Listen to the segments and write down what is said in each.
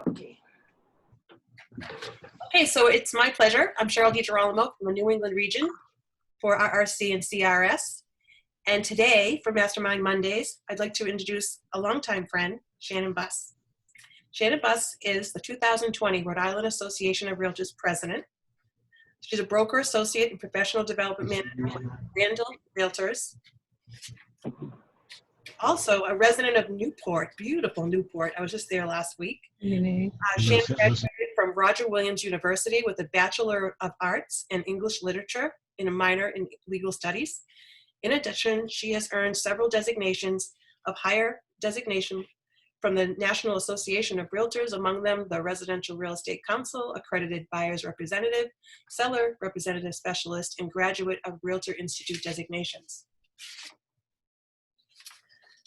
Okay. Okay, so it's my pleasure. I'm Cheryl DiGirolamo from the New England region for RRC and CRS. And today, for Mastermind Mondays, I'd like to introduce a longtime friend, Shannon Buss. Shannon Buss is the 2020 Rhode Island Association of Realtors president. She's a broker associate and professional development manager with Randall Realtors. Also a resident of Newport, beautiful Newport. I was just there last week. Shannon graduated from Roger Williams University with a Bachelor of Arts in English Literature and a minor in Legal Studies. In addition, she has earned several designations of higher designation from the National Association of Realtors, among them the Residential Real Estate Council, Accredited Buyer's Representative, Seller Representative Specialist, and Graduate of Realtor Institute designations.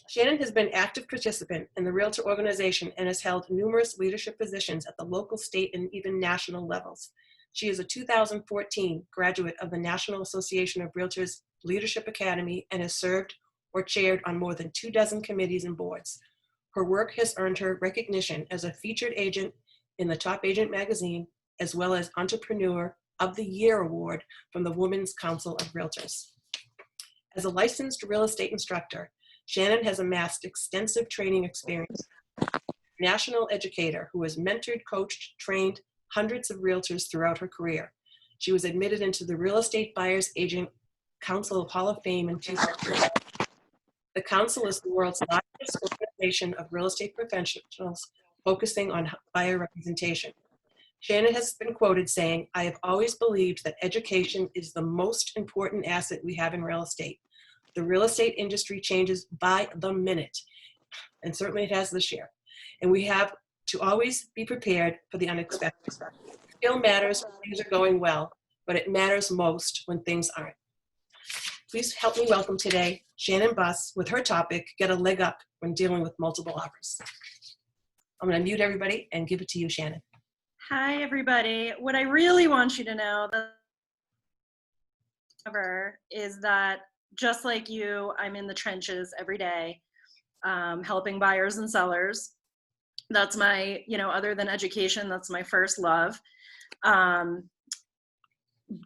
Shannon has been an active participant in the Realtor organization and has held numerous leadership positions at the local, state, and even national levels. She is a 2014 graduate of the National Association of Realtors Leadership Academy and has served or chaired on more than 24 committees and boards. Her work has earned her recognition as a featured agent in the Top Agent magazine, as well as Entrepreneur of the Year award from the Women's Council of Realtors. As a licensed real estate instructor, Shannon has amassed extensive training experience. National educator who has mentored, coached, trained hundreds of realtors throughout her career. She was admitted into the Real Estate Buyers Agent Council Hall of Fame in 2000. The council is the world's largest organization of real estate professionals focusing on buyer representation. Shannon has been quoted saying, "I have always believed that education is the most important asset we have in real estate. The real estate industry changes by the minute," and certainly it has this year. And we have to always be prepared for the unexpected. Skill matters when things are going well, but it matters most when things aren't. Please help me welcome today Shannon Buss with her topic, Get a Leg Up When Dealing with Multiple Offers. I'm going to mute everybody and give it to you, Shannon. Hi, everybody. What I really want you to know is that just like you, I'm in the trenches every day, helping buyers and sellers. That's my, other than education, that's my first love.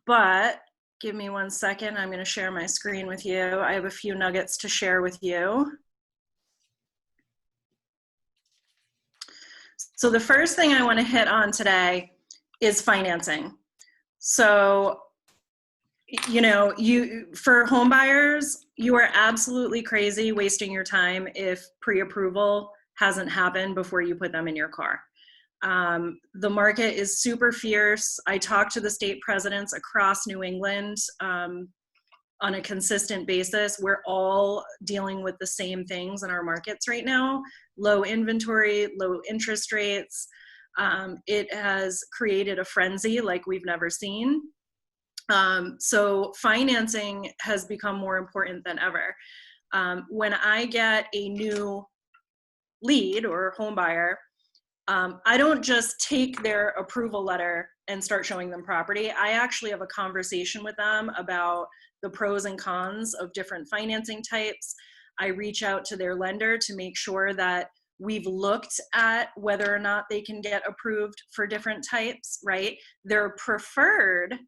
But give me 1 second. I'm going to share my screen with you. I have a few nuggets to share with you. So the first thing I want to hit on today is financing. So, for home buyers, you are absolutely crazy wasting your time if pre-approval hasn't happened before you put them in your car. The market is super fierce. I talk to the state presidents across New England on a consistent basis. We're all dealing with the same things in our markets right now. Low inventory, low interest rates. It has created a frenzy like we've never seen. So financing has become more important than ever. When I get a new lead or home buyer, I don't just take their approval letter and start showing them property. I actually have a conversation with them about the pros and cons of different financing types. I reach out to their lender to make sure that we've looked at whether or not they can get approved for different types, right? Their preferred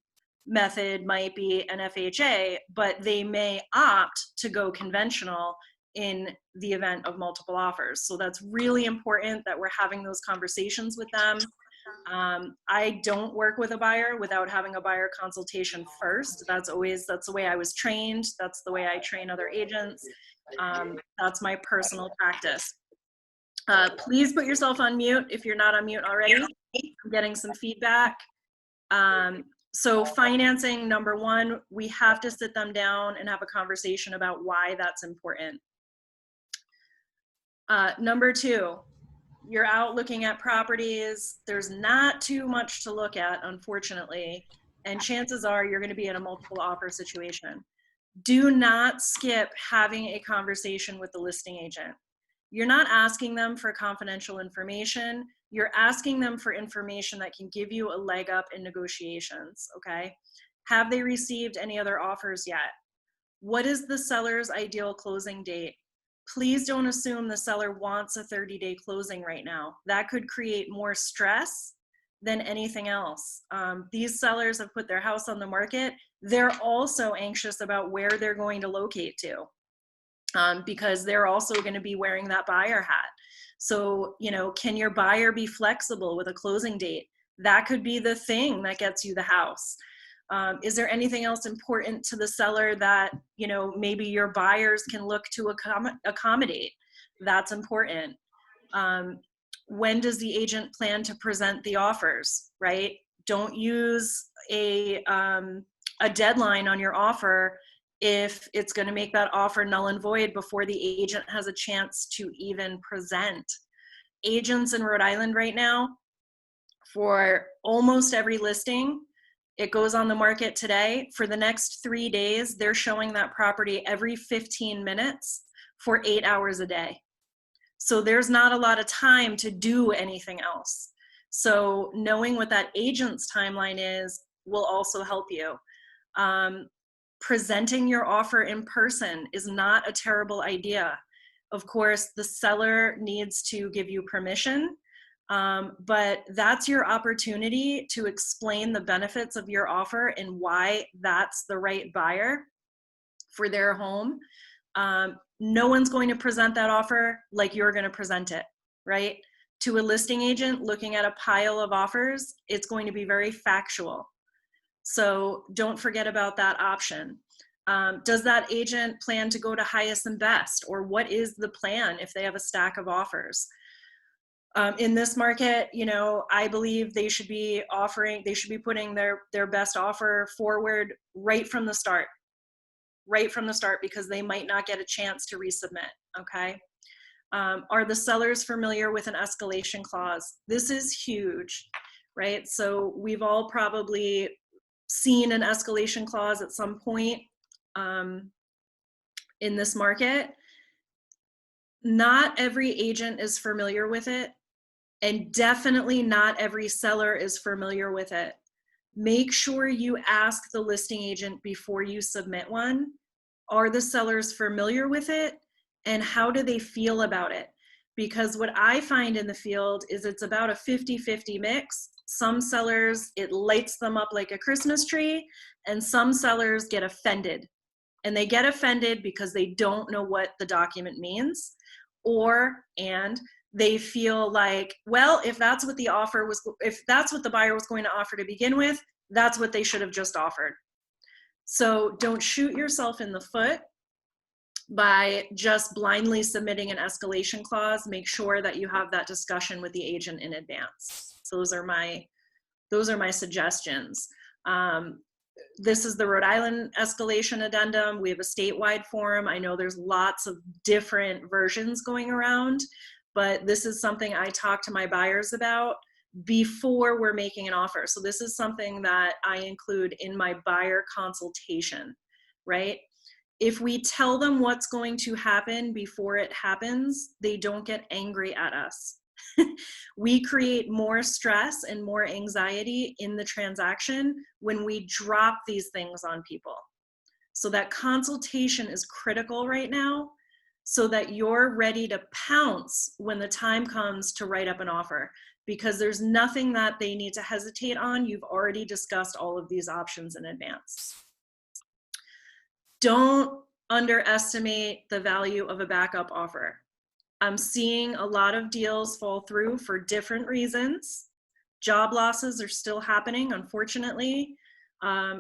method might be an FHA, but they may opt to go conventional in the event of multiple offers. So that's really important that we're having those conversations with them. I don't work with a buyer without having a buyer consultation first. That's the way I was trained. That's the way I train other agents. That's my personal practice. Please put yourself on mute if you're not on mute already. I'm getting some feedback. So financing, number one, we have to sit them down and have a conversation about why that's important. Number two, you're out looking at properties. There's not too much to look at, unfortunately, and chances are you're going to be in a multiple offer situation. Do not skip having a conversation with the listing agent. You're not asking them for confidential information. You're asking them for information that can give you a leg up in negotiations, okay? Have they received any other offers yet? What is the seller's ideal closing date? please don't assume the seller wants a 30-day closing right now. That could create more stress than anything else. These sellers have put their house on the market. They're also anxious about where they're going to locate to, because they're also going to be wearing that buyer hat. So, you know, can your buyer be flexible with a closing date? That could be the thing that gets you the house. Is there anything else important to the seller that, you know, maybe your buyers can look to accommodate? That's important. When does the agent plan to present the offers, right? Don't use a deadline on your offer if it's going to make that offer null and void before the agent has a chance to even present. Agents in Rhode Island right now, for almost every listing, it goes on the market today. For the next 3 days, they're showing that property every 15 minutes for 8 hours a day. So there's not a lot of time to do anything else. So knowing what that agent's timeline is will also help you. Presenting your offer in person is not a terrible idea. Of course, the seller needs to give you permission, but that's your opportunity to explain the benefits of your offer and why that's the right buyer for their home. No one's going to present that offer like you're going to present it, right? To a listing agent looking at a pile of offers, it's going to be very factual. So don't forget about that option. Does that agent plan to go to highest and best? Or what is the plan if they have a stack of offers? In this market, you know, I believe they should be putting their best offer forward right from the start, because they might not get a chance to resubmit, okay? Are the sellers familiar with an escalation clause? This is huge, right? So we've all probably seen an escalation clause at some point in this market. Not every agent is familiar with it, and definitely not every seller is familiar with it. Make sure you ask the listing agent before you submit one. Are the sellers familiar with it, and how do they feel about it? Because what I find in the field is it's about a 50-50 mix. Some sellers, it lights them up like a Christmas tree, and some sellers get offended. And they get offended because they don't know what the document means, and they feel like, well, if that's what the buyer was going to offer to begin with, that's what they should have just offered. So don't shoot yourself in the foot by just blindly submitting an escalation clause. Make sure that you have that discussion with the agent in advance. Those are my suggestions. This is the Rhode Island escalation addendum. We have a statewide form. I know there's lots of different versions going around, but this is something I talk to my buyers about before we're making an offer. So this is something that I include in my buyer consultation, right? If we tell them what's going to happen before it happens, they don't get angry at us. We create more stress and more anxiety in the transaction when we drop these things on people. So that consultation is critical right now, so that you're ready to pounce when the time comes to write up an offer, because there's nothing that they need to hesitate on. You've already discussed all of these options in advance. Don't underestimate the value of a backup offer. I'm seeing a lot of deals fall through for different reasons. Job losses are still happening, unfortunately,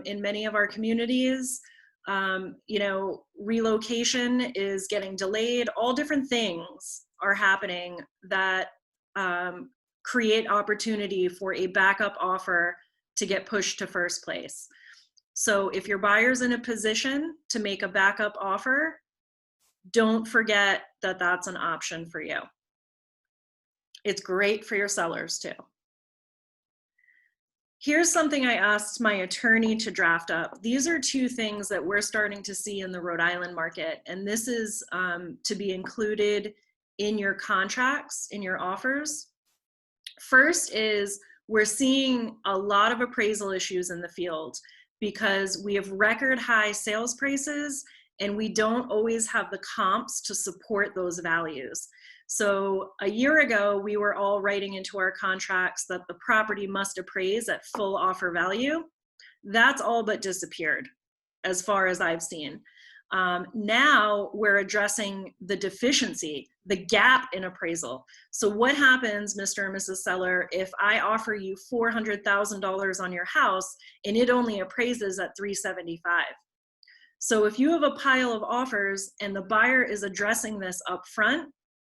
in many of our communities. You know, relocation is getting delayed. All different things are happening that create opportunity for a backup offer to get pushed to first place. So if your buyer's in a position to make a backup offer, don't forget that that's an option for you. It's great for your sellers too. Here's something I asked my attorney to draft up. These are two things that we're starting to see in the Rhode Island market, and this is to be included in your contracts, in your offers. First is we're seeing a lot of appraisal issues in the field because we have record high sales prices and we don't always have the comps to support those values. So a year ago, we were all writing into our contracts that the property must appraise at full offer value. That's all but disappeared as far as I've seen. Now we're addressing the deficiency, the gap in appraisal. So what happens, Mr. and Mrs. Seller, if I offer you $400,000 on your house and it only appraises at $375,000? So if you have a pile of offers and the buyer is addressing this up front,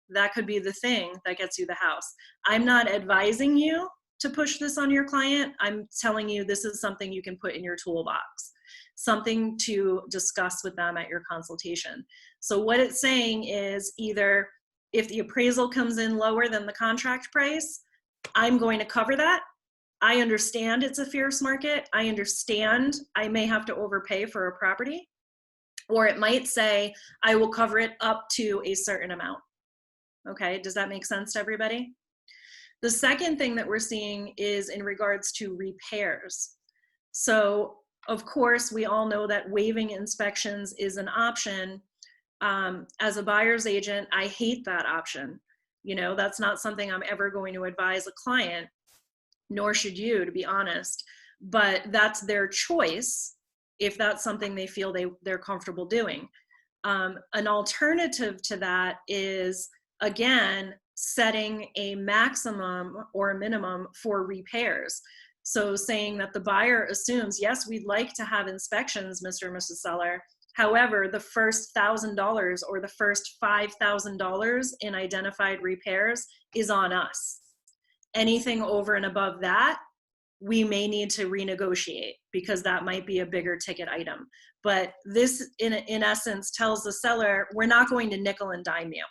that could be the thing that gets you the house. I'm not advising you to push this on your client. I'm telling you this is something you can put in your toolbox, something to discuss with them at your consultation. So what it's saying is, either if the appraisal comes in lower than the contract price, I'm going to cover that. I understand it's a fierce market. I understand I may have to overpay for a property. Or it might say, I will cover it up to a certain amount. Okay, does that make sense to everybody? The second thing that we're seeing is in regards to repairs. So of course, we all know that waiving inspections is an option. As a buyer's agent, I hate that option. You know, that's not something I'm ever going to advise a client, nor should you, to be honest. But that's their choice if that's something they feel they're comfortable doing. An alternative to that is, again, setting a maximum or a minimum for repairs. So saying that the buyer assumes, yes, we'd like to have inspections, Mr. and Mrs. Seller. However, the first $1,000 or the first $5,000 in identified repairs is on us. Anything over and above that, we may need to renegotiate because that might be a bigger ticket item. But this, in essence, tells the seller, we're not going to nickel and dime you.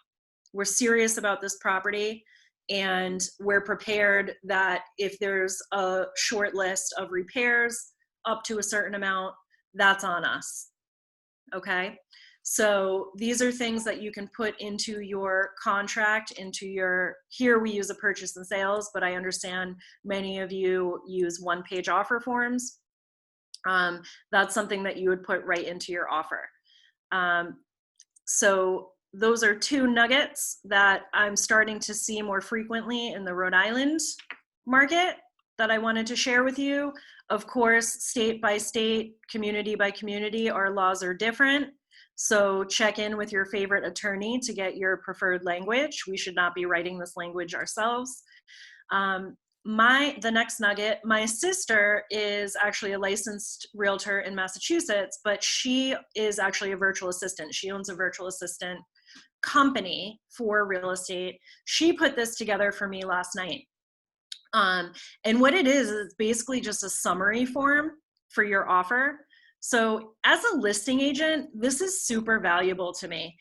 We're serious about this property, and we're prepared that if there's a short list of repairs up to a certain amount, that's on us. Okay? So these are things that you can put into your contract, into your, here we use a purchase and sales, but I understand many of you use one-page offer forms. That's something that you would put right into your offer. So those are two nuggets that I'm starting to see more frequently in the Rhode Island market that I wanted to share with you. Of course, state by state, community by community, our laws are different. So check in with your favorite attorney to get your preferred language. We should not be writing this language ourselves. The next nugget, my sister is actually a licensed realtor in Massachusetts, but she is actually a virtual assistant. She owns a virtual assistant company for real estate. She put this together for me last night. And what it is basically just a summary form for your offer. So as a listing agent, this is super valuable to me.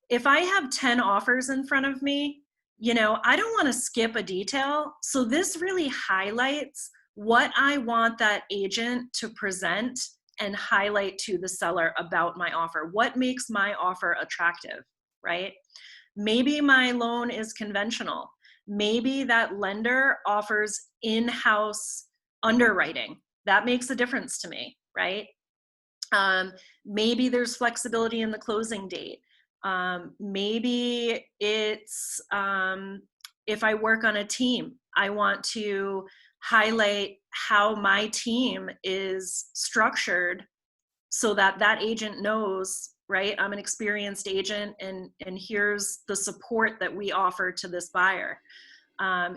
If I have 10 offers in front of me, you know, I don't want to skip a detail. So this really highlights what I want that agent to present and highlight to the seller about my offer. What makes my offer attractive, right? Maybe my loan is conventional. Maybe that lender offers in-house underwriting. That makes a difference to me, right? Maybe there's flexibility in the closing date. Maybe it's, if I work on a team, I want to highlight how my team is structured so that that agent knows, right? I'm an experienced agent, and here's the support that we offer to this buyer.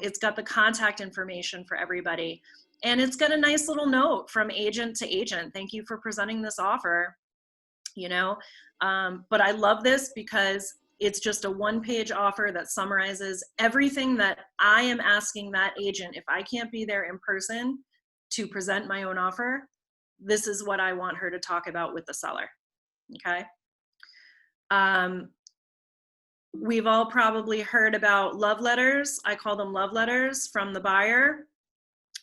It's got the contact information for everybody. And it's got a nice little note from agent to agent. Thank you for presenting this offer, you know. But I love this because it's just a one-page offer that summarizes everything that I am asking that agent. If I can't be there in person to present my own offer, this is what I want her to talk about with the seller, okay? We've all probably heard about love letters. I call them love letters from the buyer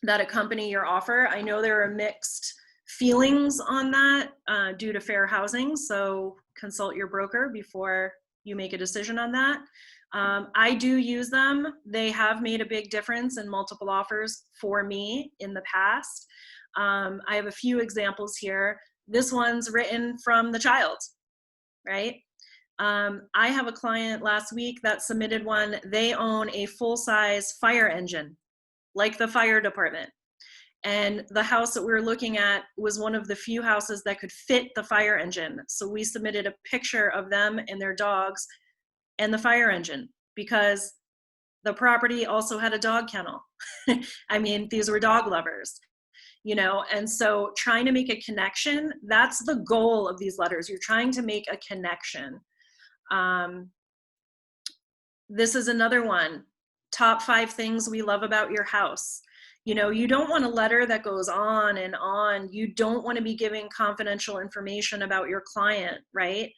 that accompany your offer. I know there are mixed feelings on that due to fair housing, so consult your broker before you make a decision on that. I do use them. They have made a big difference in multiple offers for me in the past. I have a few examples here. This one's written from the child. right? I have a client last week that submitted one. They own a full-size fire engine, like the fire department. And the house that we were looking at was one of the few houses that could fit the fire engine. So we submitted a picture of them and their dogs and the fire engine, because the property also had a dog kennel. I mean, these were dog lovers, you know, and so trying to make a connection, that's the goal of these letters. You're trying to make a connection. This is another one. Top 5 things we love about your house. You know, you don't want a letter that goes on and on. You don't want to be giving confidential information about your client, right?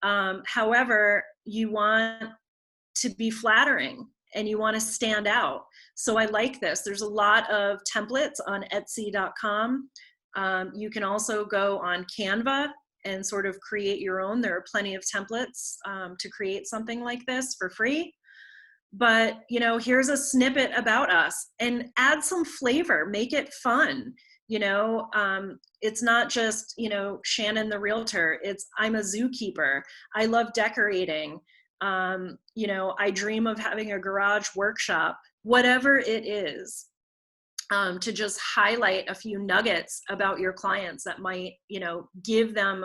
However, you want to be flattering and you want to stand out. So I like this. There's a lot of templates on Etsy.com. You can also go on Canva and sort of create your own. There are plenty of templates to create something like this for free. But, you know, here's a snippet about us, and add some flavor, make it fun. You know, it's not just, you know, Shannon the realtor. It's, I'm a zookeeper. I love decorating. You know, I dream of having a garage workshop, whatever it is, to just highlight a few nuggets about your clients that might, you know, give them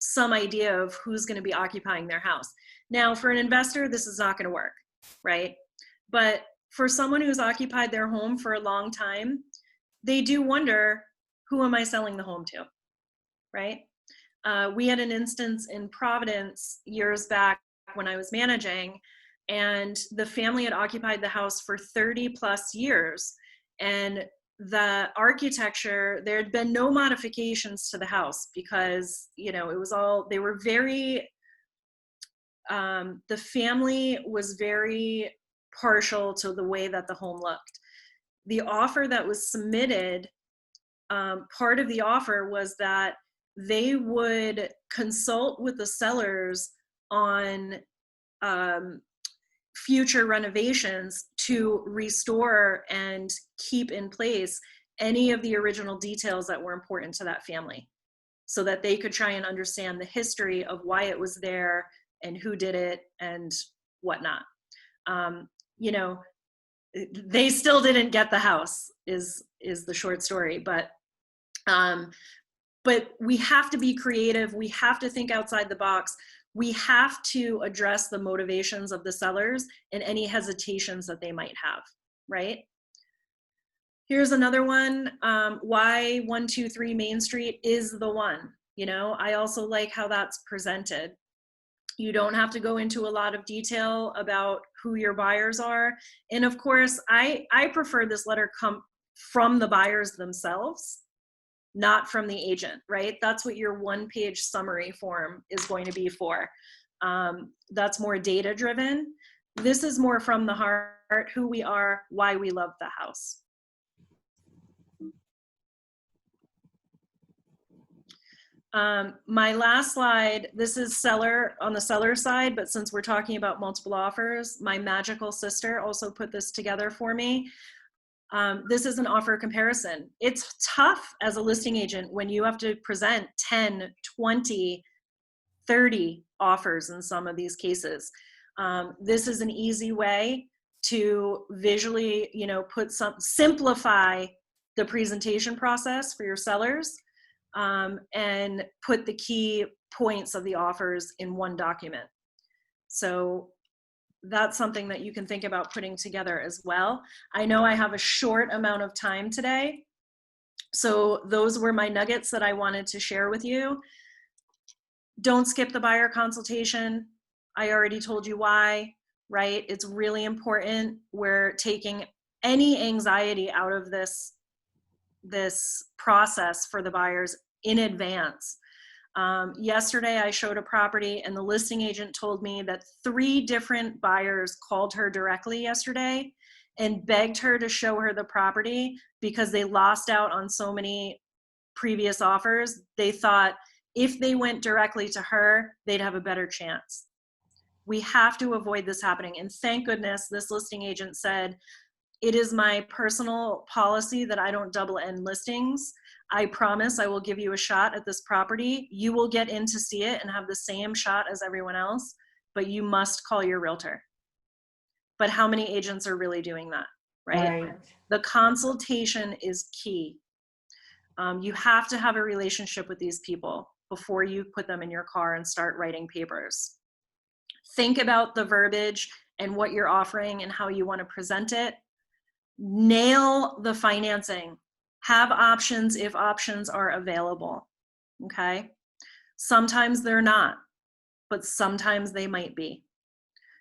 some idea of who's going to be occupying their house. Now, for an investor, this is not going to work, right? But for someone who's occupied their home for a long time, they do wonder, who am I selling the home to, right? We had an instance in Providence years back when I was managing, and the family had occupied the house for 30 plus years. And the architecture, there had been no modifications to the house because, you know, it was all, they were very, the family was very partial to the way that the home looked. The offer that was submitted, part of the offer was that they would consult with the sellers on future renovations to restore and keep in place any of the original details that were important to that family, so that they could try and understand the history of why it was there and who did it and whatnot. You know, they still didn't get the house is the short story, but we have to be creative. We have to think outside the box. We have to address the motivations of the sellers and any hesitations that they might have, right? Here's another one, why 123 Main Street is the one. You know, I also like how that's presented. You don't have to go into a lot of detail about who your buyers are. And of course, I prefer this letter come from the buyers themselves, not from the agent, right? That's what your 1-page summary form is going to be for. That's more data driven. This is more from the heart, who we are, why we love the house. My last slide, this is seller on the seller side, but since we're talking about multiple offers, my magical sister also put this together for me. This is an offer comparison. It's tough as a listing agent when you have to present 10, 20, 30 offers in some of these cases. This is an easy way to visually, you know, simplify the presentation process for your sellers, and put the key points of the offers in one document. So that's something that you can think about putting together as well. I know I have a short amount of time today, so those were my nuggets that I wanted to share with you. Don't skip the buyer consultation. I already told you why, right? It's really important. We're taking any anxiety out of this process for the buyers in advance. Yesterday I showed a property and the listing agent told me that 3 different buyers called her directly yesterday and begged her to show her the property because they lost out on so many previous offers. They thought if they went directly to her, they'd have a better chance. We have to avoid this happening. And thank goodness this listing agent said, It is my personal policy that I don't double end listings. I promise I will give you a shot at this property. You will get in to see it and have the same shot as everyone else, but you must call your realtor. But how many agents are really doing that, right? Right. The consultation is key. You have to have a relationship with these people before you put them in your car and start writing papers. Think about the verbiage and what you're offering and how you want to present it. Nail the financing. Have options if options are available, okay? Sometimes they're not, but sometimes they might be.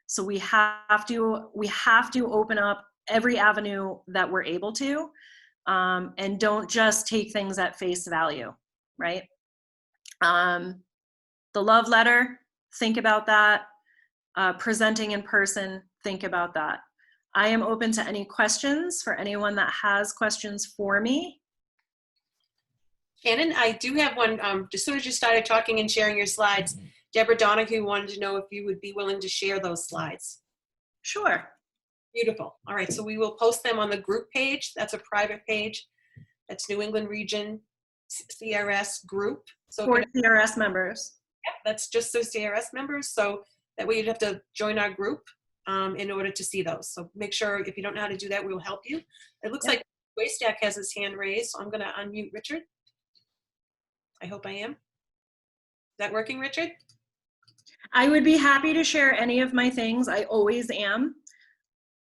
So we have to open up every avenue that we're able to, and don't just take things at face value, right? The love letter, think about that. Presenting in person, think about that. I am open to any questions for anyone that has questions for me. Shannon, I do have one. As soon as you started talking and sharing your slides, Deborah Donahue wanted to know if you would be willing to share those slides. Sure. Beautiful. All right, so we will post them on the group page. That's a private page. That's New England Region CRS group. So For CRS members. yeah, that's just those CRS members. So that way you'd have to join our group in order to see those. So make sure if you don't know how to do that, we will help you. It looks like Waystack has his hand raised, so I'm going to unmute Richard. I hope I am. Is that working, Richard? I would be happy to share any of my things. I always am.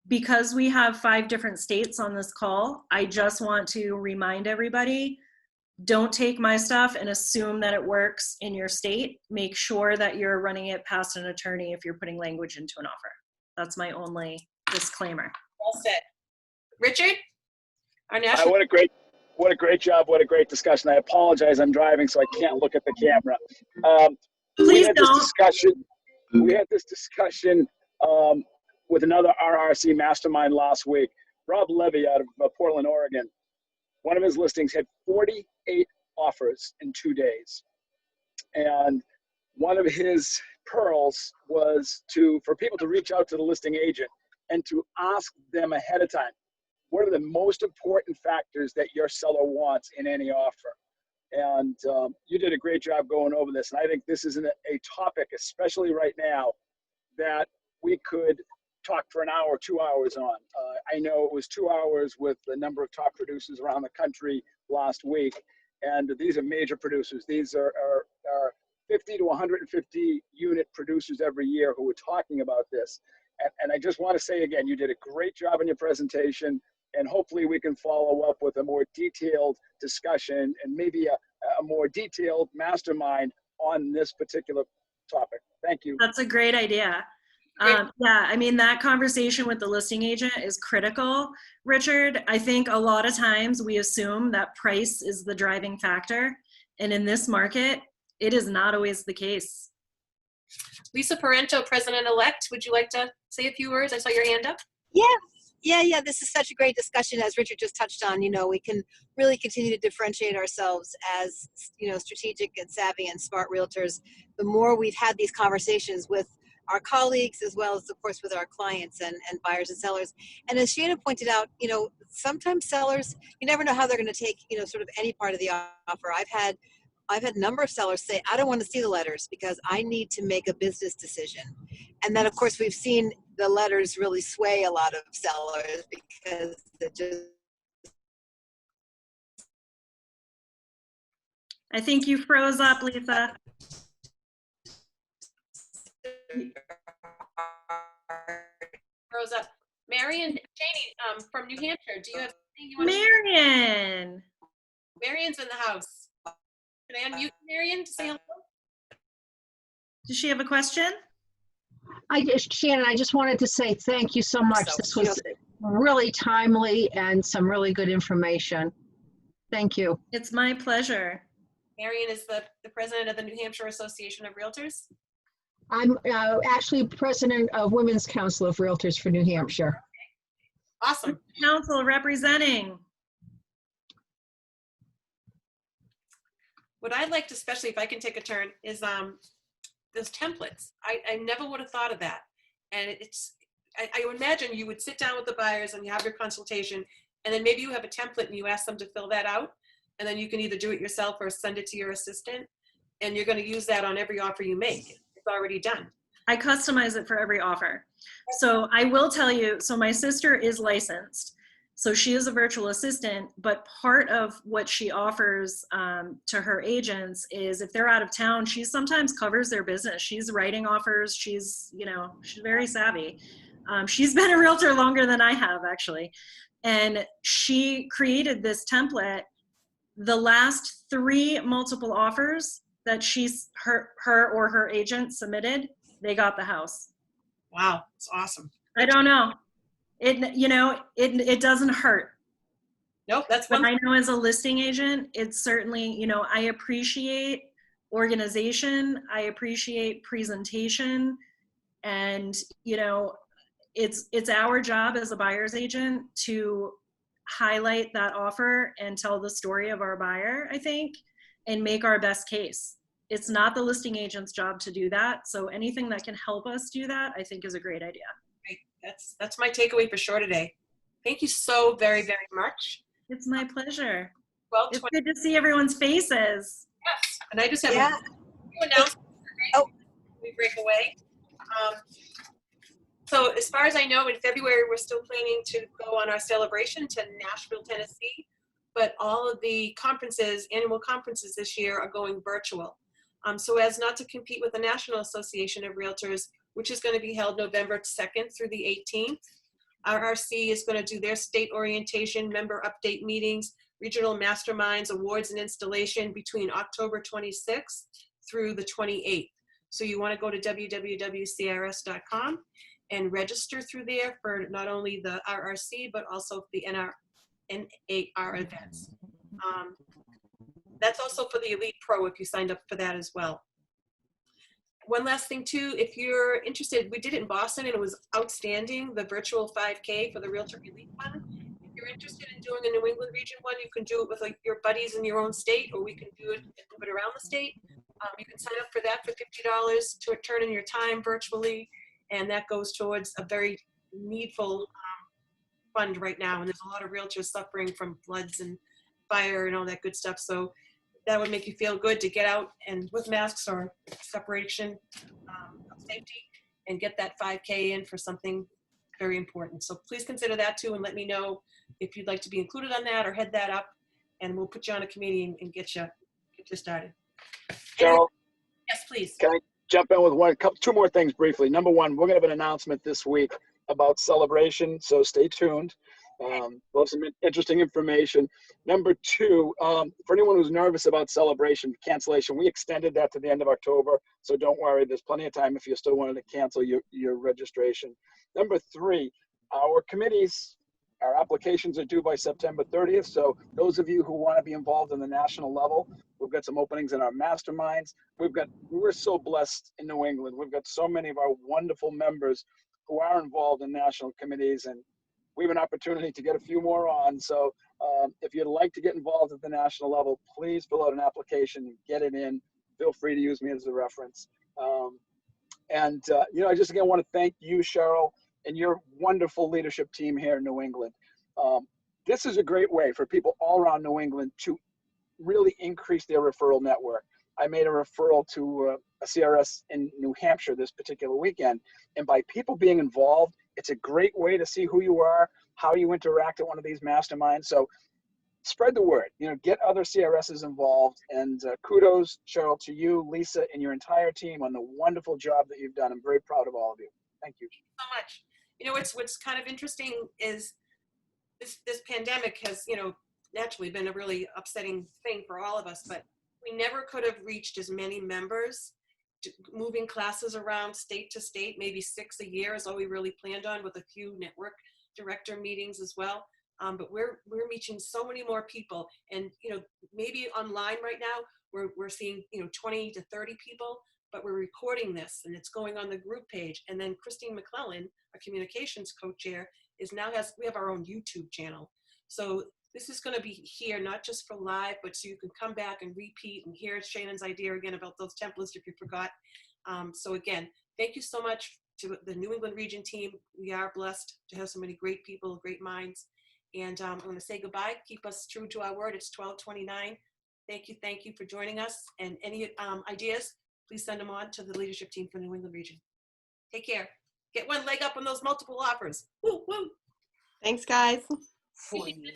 Because we have 5 different states on this call, I just want to remind everybody, don't take my stuff and assume that it works in your state. Make sure that you're running it past an attorney if you're putting language into an offer. That's my only disclaimer. Well said. Richard, our national. What a great job. What a great discussion. I apologize. I'm driving, so I can't look at the camera. Please don't. We had this discussion with another RRC Mastermind last week. Rob Levy out of Portland, Oregon. One of his listings had 48 offers in 2 days. And one of his pearls was for people to reach out to the listing agent and to ask them ahead of time, what are the most important factors that your seller wants in any offer? And you did a great job going over this. And I think this is a topic, especially right now, that we could talk for an hour, 2 hours on. I know it was 2 hours with a number of top producers around the country last week. And these are major producers. These are 50 to 150 unit producers every year who are talking about this. And I just want to say again, you did a great job in your presentation. And hopefully we can follow up with a more detailed discussion and maybe a more detailed mastermind on this particular topic. Thank you. That's a great idea. Yeah, I mean, that conversation with the listing agent is critical, Richard. I think a lot of times we assume that price is the driving factor. And in this market, it is not always the case. Lisa Parento, President-elect, would you like to say a few words? I saw your hand up. Yeah. This is such a great discussion, as Richard just touched on. You know, we can really continue to differentiate ourselves as, you know, strategic and savvy and smart realtors. The more we've had these conversations with our colleagues, as well as, of course, with our clients and buyers and sellers. And as Shannon pointed out, you know, sometimes sellers, you never know how they're going to take, you know, sort of any part of the offer. I've had a number of sellers say, I don't want to see the letters because I need to make a business decision. And then, of course, we've seen the letters really sway a lot of sellers because it just. I think you froze up, Lisa. Rose up. Marion Cheney from New Hampshire. Do you have anything you want Marion. Marion's in the house. Can I unmute Marion to say hello? Does she have a question? Shannon, I just wanted to say thank you so much. This was really timely and some really good information. Thank you. It's my pleasure. Marion is the president of the New Hampshire Association of Realtors. I'm actually president of Women's Council of Realtors for New Hampshire. Awesome. Council representing. What I'd like to, especially if I can take a turn, is those templates. I never would have thought of that. And it's I would imagine you would sit down with the buyers and you have your consultation, and then maybe you have a template and you ask them to fill that out, and then you can either do it yourself or send it to your assistant, and you're going to use that on every offer you make. It's already done. I customize it for every offer. So I will tell you, so my sister is licensed. So she is a virtual assistant, but part of what she offers to her agents is if they're out of town, she sometimes covers their business. She's writing offers. She's, you know, she's very savvy. She's been a realtor longer than I have, actually. And she created this template. The last 3 multiple offers that her or her agent submitted, they got the house. Wow, it's awesome. I don't know. It doesn't hurt. Nope, that's But one. I know as a listing agent, it's certainly, you know, I appreciate organization. I appreciate presentation. And, you know, it's our job as a buyer's agent to highlight that offer and tell the story of our buyer, I think, and make our best case. It's not the listing agent's job to do that. So anything that can help us do that, I think is a great idea. Great. That's my takeaway for sure today. Thank you so very, very much. It's my pleasure. Well, It's good to see everyone's faces. yes. And I just have Yeah. a few announcements today. Oh. We break away. So as far as I know, in February, we're still planning to go on our celebration to Nashville, Tennessee. But all of the conferences, annual conferences this year are going virtual. So as not to compete with the National Association of Realtors, which is going to be held November 2nd through the 18th. RRC is going to do their state orientation, member update meetings, regional masterminds, awards, and installation between October 26th through the 28th. So you want to go to www.crs.com and register through there for not only the RRC, but also the NAR events. That's also for the Elite Pro if you signed up for that as well. One last thing too, if you're interested, we did it in Boston and it was outstanding, the virtual 5K for the Realtor Elite one. If you're interested in doing a New England region one, you can do it with like your buddies in your own state, or we can do it and move it around the state. You can sign up for that for $50 to turn in your time virtually, and that goes towards a very needful fund right now. And there's a lot of realtors suffering from floods and fire and all that good stuff. So that would make you feel good to get out and with masks or separation of safety and get that 5K in for something very important. So please consider that too, and let me know if you'd like to be included on that or head that up, and we'll put you on a committee and get you started. Cheryl, Yes, please. can I jump in with two more things briefly? Number one, we're going to have an announcement this week about celebration, so stay tuned. We'll have some interesting information. Number two, for anyone who's nervous about celebration cancellation, we extended that to the end of October, so don't worry, there's plenty of time if you still wanted to cancel your registration. Number three, our committees, our applications are due by September 30th, so those of you who want to be involved in the national level, we've got some openings in our masterminds. We're so blessed in New England. We've got so many of our wonderful members who are involved in national committees, and we have an opportunity to get a few more on. So if you'd like to get involved at the national level, please fill out an application and get it in. Feel free to use me as a reference. I just again want to thank you, Cheryl, and your wonderful leadership team here in New England. This is a great way for people all around New England to really increase their referral network. I made a referral to a CRS in New Hampshire this particular weekend. And by people being involved, it's a great way to see who you are, how you interact at one of these masterminds. So spread the word, get other CRSs involved. And kudos, Cheryl, to you, Lisa, and your entire team on the wonderful job that you've done. I'm very proud of all of you. Thank you. So much. What's kind of interesting is this pandemic has, naturally been a really upsetting thing for all of us, but we never could have reached as many members, moving classes around state to state, maybe 6 a year is all we really planned on, with a few network director meetings as well. But we're reaching so many more people, and maybe online right now we're seeing 20 to 30 people, but we're recording this and it's going on the group page. And then Christine McClellan, our communications co-chair, we have our own YouTube channel. So this is going to be here, not just for live, but so you can come back and repeat and hear Shannon's idea again about those templates if you forgot. So again, thank you so much to the New England region team. We are blessed to have so many great people, great minds. And I'm going to say goodbye. Keep us true to our word. It's 12:29. Thank you for joining us. And any ideas, please send them on to the leadership team for New England region. Take care. Get one leg up on those multiple offers. Woo, woo. Thanks, guys. 40.